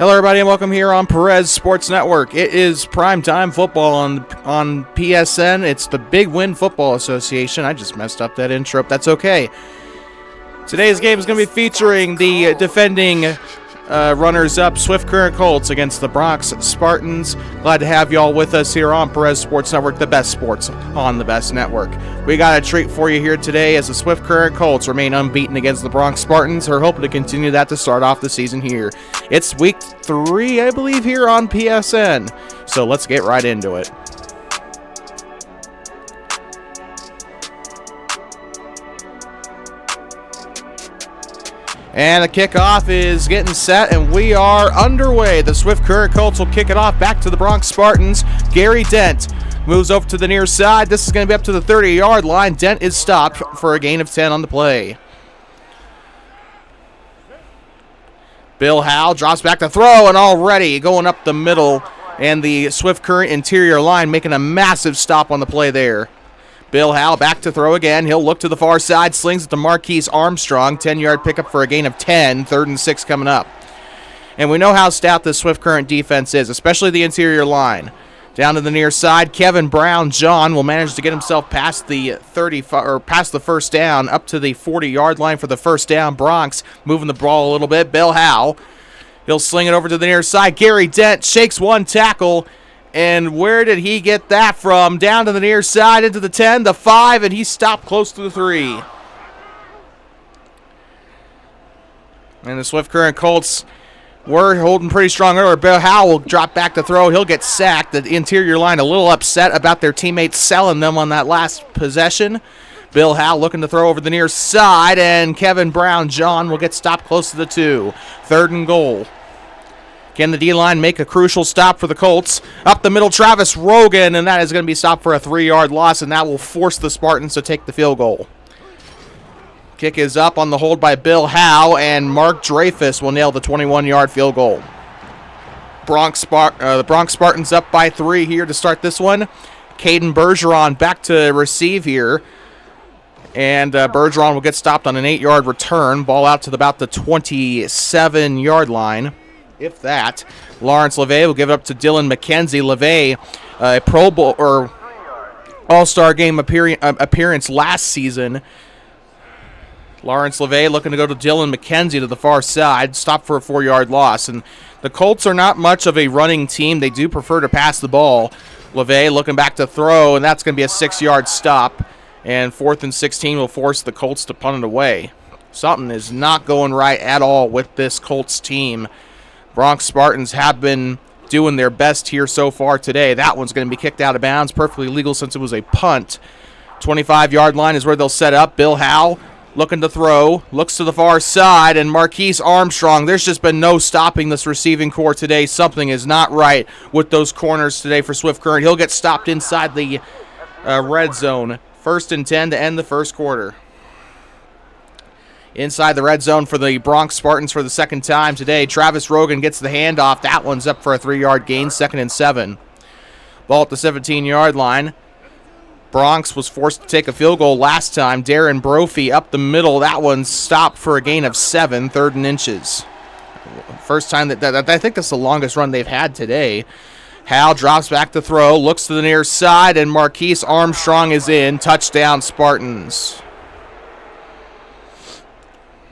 Hello, everybody, and welcome here on Perez Sports Network. It is primetime football on PSN. It's the Big Win Football Association. I just messed up that intro. That's okay. Today's game is going to be featuring the defending runners-up Swift Current Colts against the Bronx Spartans. Glad to have you all with us here on Perez Sports Network, the best sports on the best network. We got a treat for you here today as the Swift Current Colts remain unbeaten against the Bronx Spartans. Are hoping to continue that to start off the season here. It's week 3, I believe, here on PSN. So let's get right into it. And the kickoff is getting set, and we are underway. The Swift Current Colts will kick it off back to the Bronx Spartans. Gary Dent moves over to the near side. This is going to be up to the 30-yard line. Dent is stopped for a gain of 10 on the play. Bill Howe drops back to throw, and already going up the middle, and the Swift Current interior line making a massive stop on the play there. Bill Howe back to throw again. He'll look to the far side, slings it to Marquise Armstrong. 10-yard pickup for a gain of 10. 3rd and 6 coming up. And we know how stout this Swift Current defense is, especially the interior line. Down to the near side, Kevin Brown John will manage to get himself past the past the first down, up to the 40-yard line for the first down. Bronx moving the ball a little bit. Bill Howe, he'll sling it over to the near side. Gary Dent shakes one tackle. And where did he get that from? Down to the near side, into the 10, the 5, and he stopped close to the 3. And the Swift Current Colts were holding pretty strong earlier. Bill Howe will drop back to throw. He'll get sacked. The interior line a little upset about their teammates selling them on that last possession. Bill Howe looking to throw over the near side, and Kevin Brown John will get stopped close to the 2. 3rd and goal. Can the D-line make a crucial stop for the Colts? Up the middle, Travis Rogan, and that is going to be stopped for a 3-yard loss, and that will force the Spartans to take the field goal. Kick is up on the hold by Bill Howe, and Mark Dreyfus will nail the 21-yard field goal. The Bronx Spartans up by 3 here to start this one. Caden Bergeron back to receive here. And Bergeron will get stopped on an 8-yard return. Ball out to about the 27-yard line. If that. Lawrence LeVay will give it up to Dylan McKenzie. LeVay, a Pro Bowl or All-Star Game appearance last season. Lawrence LeVay looking to go to Dylan McKenzie to the far side. Stop for a 4-yard loss. And the Colts are not much of a running team. They do prefer to pass the ball. LeVay looking back to throw, and that's going to be a 6-yard stop. And 4th and 16 will force the Colts to punt it away. Something is not going right at all with this Colts team. Bronx Spartans have been doing their best here so far today. That one's going to be kicked out of bounds. Perfectly legal since it was a punt. 25-yard line is where they'll set up. Bill Howe looking to throw. Looks to the far side. And Marquise Armstrong. There's just been no stopping this receiving core today. Something is not right with those corners today for Swift Current. He'll get stopped inside the red zone. 1st and 10 to end the first quarter. Inside the red zone for the Bronx Spartans for the second time today. Travis Rogan gets the handoff. That one's up for a 3-yard gain, 2nd and 7. Ball at the 17-yard line. Bronx was forced to take a field goal last time. Darren Brophy up the middle. That one's stopped for a gain of 7, 3rd and inches. First time that I think that's the longest run they've had today. Hal drops back to throw, looks to the near side, and Marquise Armstrong is in. Touchdown, Spartans.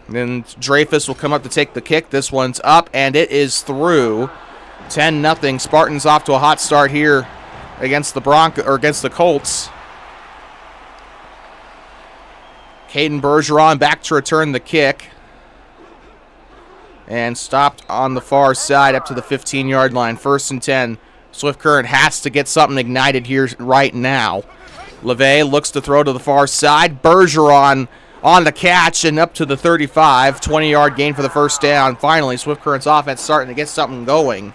Then Dreyfus will come up to take the kick. This one's up, and it is through. 10-0. Spartans off to a hot start here against the Colts. Caden Bergeron back to return the kick. And stopped on the far side up to the 15-yard line. 1st and 10. Swift Current has to get something ignited here right now. LeVay looks to throw to the far side. Bergeron on the catch and up to the 35. 20-yard gain for the first down. Finally, Swift Current's offense starting to get something going.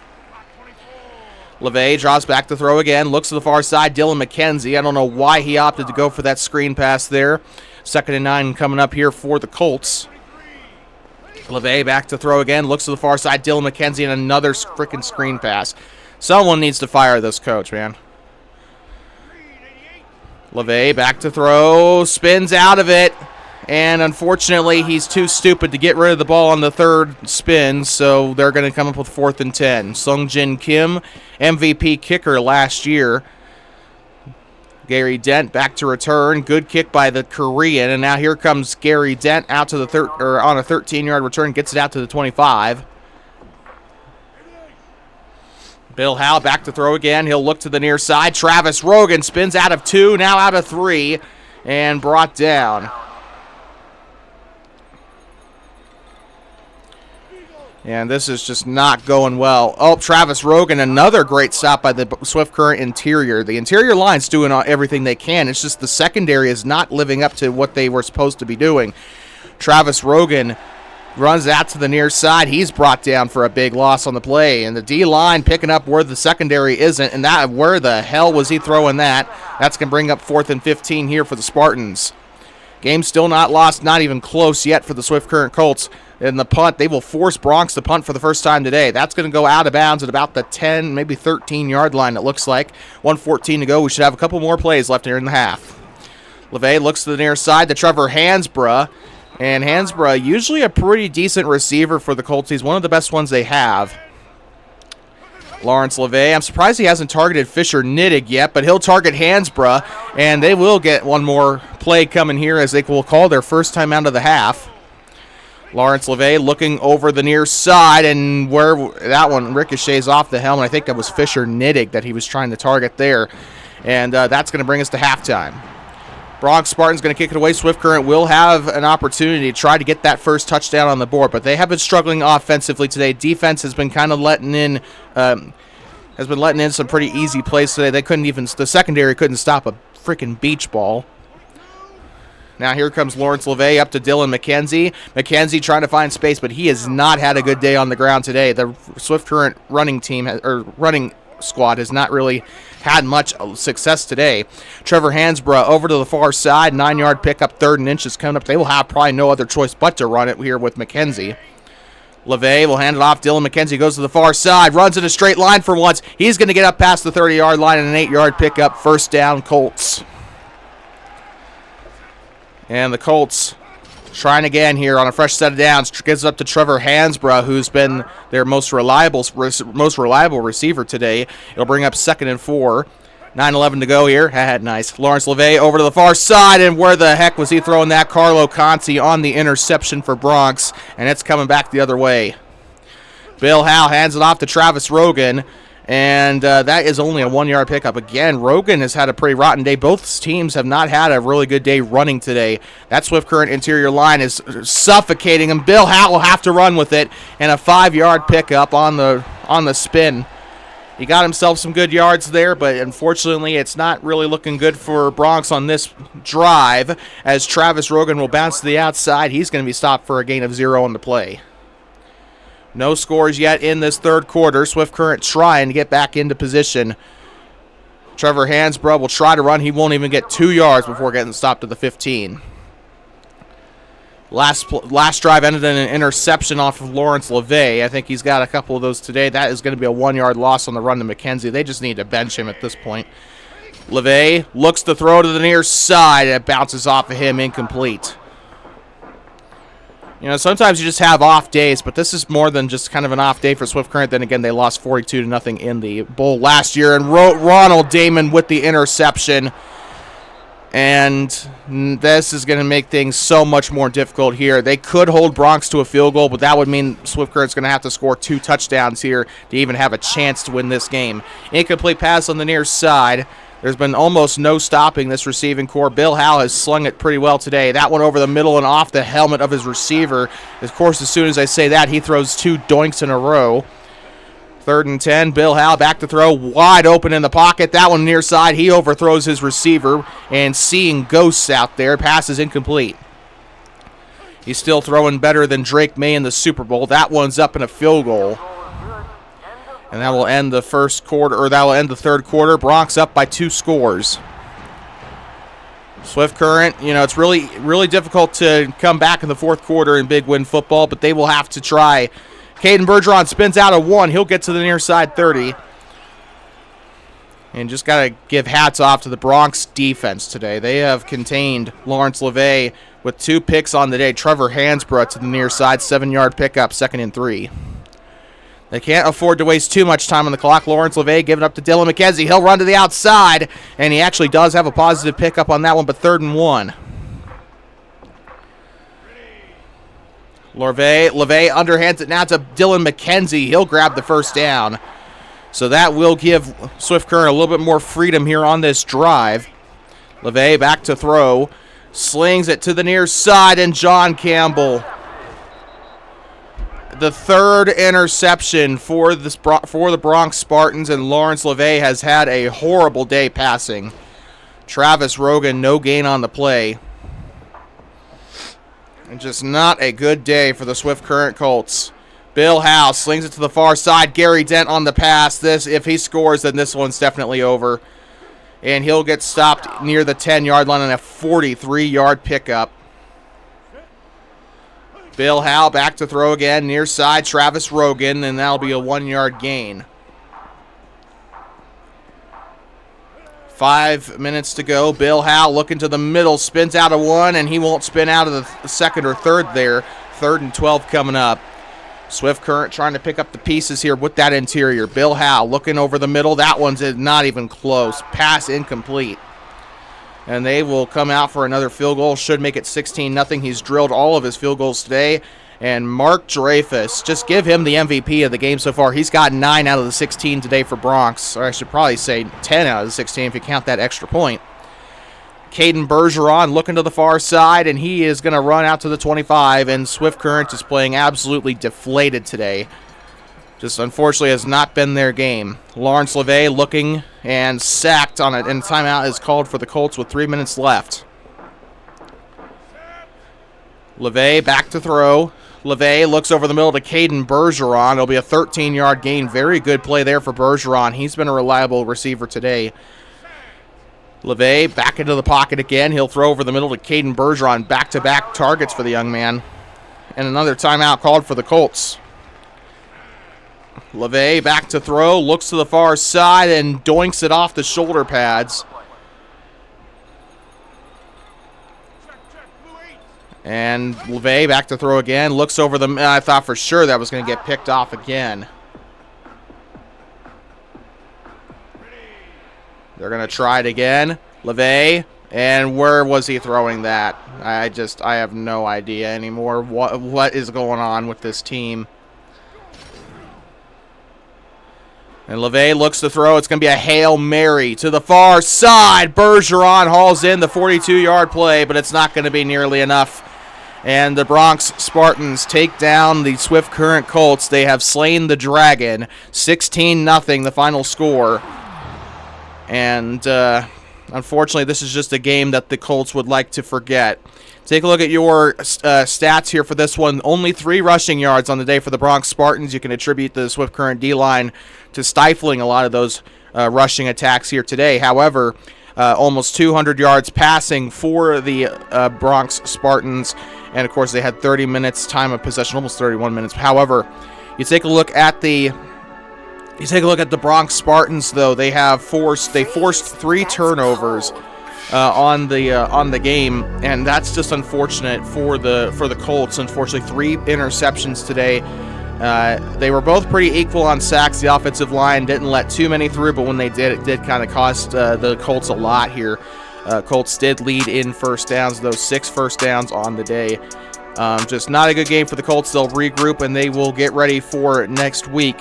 LeVay draws back to throw again. Looks to the far side. Dylan McKenzie. I don't know why he opted to go for that screen pass there. 2nd and 9 coming up here for the Colts. LeVay back to throw again. Looks to the far side. Dylan McKenzie and another freaking screen pass. Someone needs to fire this coach, man. LeVay back to throw. Spins out of it. And unfortunately, he's too stupid to get rid of the ball on the third spin, so they're going to come up with 4th and 10. Sungjin Kim, MVP kicker last year. Gary Dent back to return. Good kick by the Korean, and now here comes Gary Dent out to the on a 13-yard return, gets it out to the 25. Bill Howe back to throw again. He'll look to the near side. Travis Rogan spins out of 2, now out of 3, and brought down. And this is just not going well. Oh, Travis Rogan, another great stop by the Swift Current interior. The interior line's doing everything they can. It's just the secondary is not living up to what they were supposed to be doing. Travis Rogan runs out to the near side. He's brought down for a big loss on the play. And the D-line picking up where the secondary isn't. And that, where the hell was he throwing that? That's going to bring up 4th and 15 here for the Spartans. Game still not lost, not even close yet for the Swift Current Colts. In the punt, they will force Bronx to punt for the first time today. That's going to go out of bounds at about the 10, maybe 13-yard line, it looks like. 1:14 to go. We should have a couple more plays left here in the half. LeVay looks to the near side to Trevor Hansbrough. And Hansbrough, usually a pretty decent receiver for the Colts. He's one of the best ones they have. Lawrence LeVay. I'm surprised he hasn't targeted Fisher Nittig yet, but he'll target Hansbrough. And they will get one more play coming here as they will call their first time out of the half. Lawrence LeVay looking over the near side, and where that one ricochets off the helmet. I think that was Fisher Nittig that he was trying to target there. And that's going to bring us to halftime. Bronx Spartans going to kick it away. Swift Current will have an opportunity to try to get that first touchdown on the board, but they have been struggling offensively today. Defense has been kind of letting in some pretty easy plays today. The secondary couldn't stop a freaking beach ball. Now here comes Lawrence LeVay up to Dylan McKenzie. McKenzie trying to find space, but he has not had a good day on the ground today. The Swift Current running squad has not really had much success today. Trevor Hansbrough over to the far side, 9-yard pickup, 3rd and inches coming up. They will have probably no other choice but to run it here with McKenzie. LeVay will hand it off. Dylan McKenzie goes to the far side, runs in a straight line for once. He's going to get up past the 30-yard line and an 8-yard pickup, 1st down Colts. And the Colts trying again here on a fresh set of downs. Gives it up to Trevor Hansbrough, who's been their most reliable receiver today. It'll bring up 2nd and 4. 9:11 to go here. Nice. Lawrence LeVay over to the far side, and where the heck was he throwing that? Carlo Conti on the interception for Bronx, and it's coming back the other way. Bill Howe hands it off to Travis Rogan. And that is only a 1-yard pickup. Again, Rogan has had a pretty rotten day. Both teams have not had a really good day running today. That Swift Current interior line is suffocating him. Bill Howe will have to run with it. And a 5-yard pickup on the spin. He got himself some good yards there, but unfortunately it's not really looking good for Bronx on this drive, as Travis Rogan will bounce to the outside. He's going to be stopped for a gain of 0 on the play. No scores yet in this third quarter. Swift Current trying to get back into position. Trevor Hansbrough will try to run. He won't even get 2 yards before getting stopped at the 15. Last drive ended in an interception off of Lawrence LeVay. I think he's got a couple of those today. That is going to be a 1-yard loss on the run to McKenzie. They just need to bench him at this point. LeVay looks to throw to the near side. It bounces off of him, incomplete. You know, sometimes you just have off days, but this is more than just kind of an off day for Swift Current. Then again, they lost 42-0 in the bowl last year. And Ronald Damon with the interception. And this is going to make things so much more difficult here. They could hold Bronx to a field goal, but that would mean Swift Current's going to have to score 2 touchdowns here to even have a chance to win this game. Incomplete pass on the near side. There's been almost no stopping this receiving core. Bill Howe has slung it pretty well today. That one over the middle and off the helmet of his receiver. Of course, as soon as I say that, he throws 2 doinks in a row. 3rd and 10, Bill Howe back to throw, wide open in the pocket. That one near side, he overthrows his receiver, and seeing ghosts out there, pass is incomplete. He's still throwing better than Drake May in the Super Bowl. That one's up in a field goal. And that will end the first quarter, or that will end the third quarter. Bronx up by 2 scores. Swift Current, you know, it's really, really difficult to come back in the fourth quarter in big win football, but they will have to try. Caden Bergeron spins out of 1. He'll get to the near side 30. And just got to give hats off to the Bronx defense today. They have contained Lawrence LeVay with 2 picks on the day. Trevor Hansbrough to the near side, 7-yard pickup, 2nd and 3. They can't afford to waste too much time on the clock. Lawrence LeVay giving up to Dylan McKenzie. He'll run to the outside, and he actually does have a positive pickup on that one, but 3rd and 1. LeVay underhands it now to Dylan McKenzie. He'll grab the first down. So that will give Swift Current a little bit more freedom here on this drive. LeVay back to throw. Slings it to the near side, and John Campbell. The 3rd interception for the Bronx Spartans, and Lawrence LeVay has had a horrible day passing. Travis Rogan, no gain on the play. And just not a good day for the Swift Current Colts. Bill House slings it to the far side. Gary Dent on the pass. If he scores, then this one's definitely over. And he'll get stopped near the 10-yard line on a 43-yard pickup. Bill Howe back to throw again. Near side, Travis Rogan, and that'll be a 1-yard gain. 5 minutes to go. Bill Howe looking to the middle, spins out of 1, and he won't spin out of the 2nd or 3rd there. 3rd and 12 coming up. Swift Current trying to pick up the pieces here with that interior. Bill Howe looking over the middle. That one's not even close. Pass incomplete. And they will come out for another field goal. Should make it 16-0. He's drilled all of his field goals today. And Mark Dreyfus, just give him the MVP of the game so far. He's got 9 out of the 16 today for Bronx. Or I should probably say 10 out of the 16 if you count that extra point. Caden Bergeron looking to the far side, and he is going to run out to the 25. And Swift Current is playing absolutely deflated today. Just unfortunately has not been their game. Lawrence LeVay looking and sacked on it, and timeout is called for the Colts with 3 minutes left. LeVay back to throw. LeVay looks over the middle to Caden Bergeron. It'll be a 13-yard gain. Very good play there for Bergeron. He's been a reliable receiver today. LeVay back into the pocket again. He'll throw over the middle to Caden Bergeron. Back-to-back targets for the young man. And another timeout called for the Colts. LeVay back to throw. Looks to the far side and doinks it off the shoulder pads. And LeVay back to throw again. Looks over the... I thought for sure that was going to get picked off again. They're going to try it again. LeVay. And where was he throwing that? I have no idea anymore what is going on with this team. And LeVay looks to throw. It's going to be a Hail Mary to the far side. Bergeron hauls in the 42-yard play, but it's not going to be nearly enough. And the Bronx Spartans take down the Swift Current Colts. They have slain the dragon. 16-0 the final score. And unfortunately, this is just a game that the Colts would like to forget. Take a look at your stats here for this one. Only 3 rushing yards on the day for the Bronx Spartans. You can attribute the Swift Current D-line to stifling a lot of those rushing attacks here today. However, almost 200 yards passing for the Bronx Spartans. And, of course, they had 30 minutes time of possession, almost 31 minutes. However, you take a look at the Bronx Spartans, though. They forced 3 turnovers on the game, and that's just unfortunate for the Colts. Unfortunately, 3 interceptions today. They were both pretty equal on sacks. The offensive line didn't let too many through, but when they did, it did kind of cost the Colts a lot here. Colts did lead in first downs, those 6 first downs on the day. Just not a good game for the Colts. They'll regroup, and they will get ready for next week.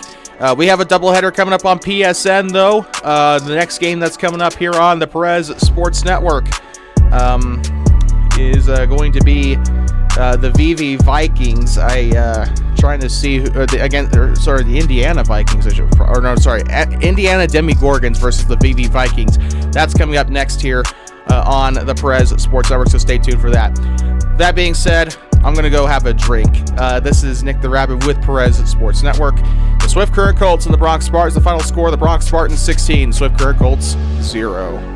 We have a doubleheader coming up on PSN, though. The next game that's coming up here on the Perez Sports Network is going to be the VV Vikings. Trying to see the Indiana Vikings. Indiana Demigorgons versus the VV Vikings. That's coming up next here on the Perez Sports Network, so stay tuned for that. That being said, I'm going to go have a drink. This is Nick the Rabbit with Perez Sports Network. The Swift Current Colts and the Bronx Spartans. The final score, the Bronx Spartans 16, Swift Current Colts 0.